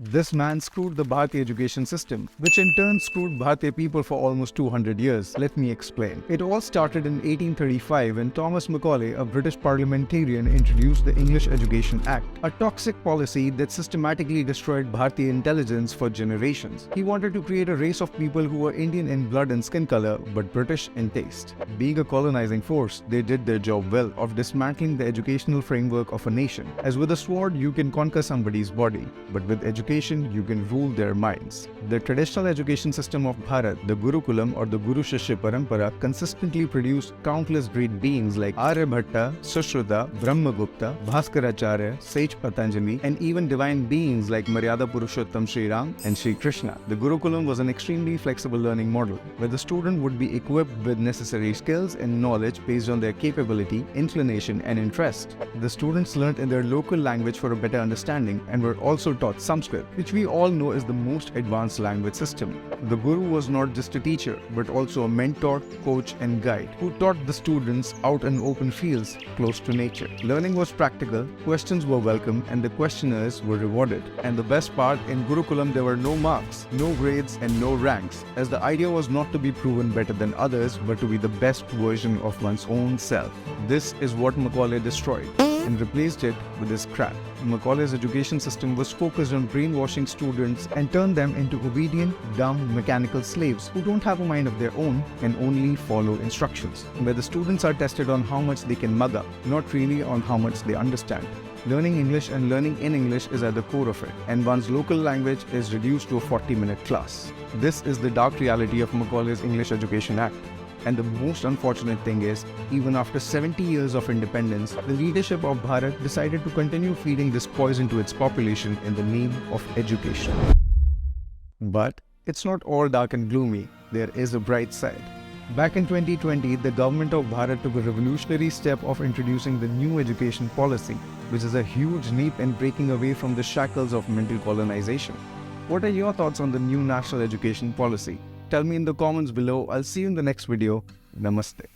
This man screwed the Bharatiya education system, which in turn screwed Bharatiya people for almost 200 years. Let me explain. It all started in 1835 when Thomas Macaulay, a British parliamentarian, introduced the English Education Act, a toxic policy that systematically destroyed Bharatiya intelligence for generations. He wanted to create a race of people who were Indian in blood and skin color, but British in taste. Being a colonizing force, they did their job well of dismantling the educational framework of a nation. As with a sword, you can conquer somebody's body, but with education, you can rule their minds. The traditional education system of Bharat, the Gurukulam or the Guru Shishya Parampara, consistently produced countless great beings like Aryabhatta, Sushruta, Brahmagupta, Bhaskaracharya, Sage Patanjali, and even divine beings like Maryada Purushottam Sri Ram and Sri Krishna. The Gurukulam was an extremely flexible learning model, where the student would be equipped with necessary skills and knowledge based on their capability, inclination, and interest. The students learned in their local language for a better understanding and were also taught Sanskrit, which we all know is the most advanced language system. The Guru was not just a teacher, but also a mentor, coach, and guide who taught the students out in open fields close to nature. Learning was practical, questions were welcome, and the questioners were rewarded. And the best part, in Gurukulam there were no marks, no grades, and no ranks, as the idea was not to be proven better than others, but to be the best version of one's own self. This is what Macaulay destroyed and replaced it with his crap. Macaulay's education system was focused on brainwashing students and turned them into obedient, dumb, mechanical slaves who don't have a mind of their own and only follow instructions, where the students are tested on how much they can mug up, not really on how much they understand. Learning English and learning in English is at the core of it, and one's local language is reduced to a 40-minute class. This is the dark reality of Macaulay's English Education Act. And the most unfortunate thing is, even after 70 years of independence, the leadership of Bharat decided to continue feeding this poison to its population in the name of education. But it's not all dark and gloomy. There is a bright side. Back in 2020, the government of Bharat took a revolutionary step of introducing the new education policy, which is a huge leap in breaking away from the shackles of mental colonization. What are your thoughts on the new national education policy? Tell me in the comments below. I'll see you in the next video. Namaste.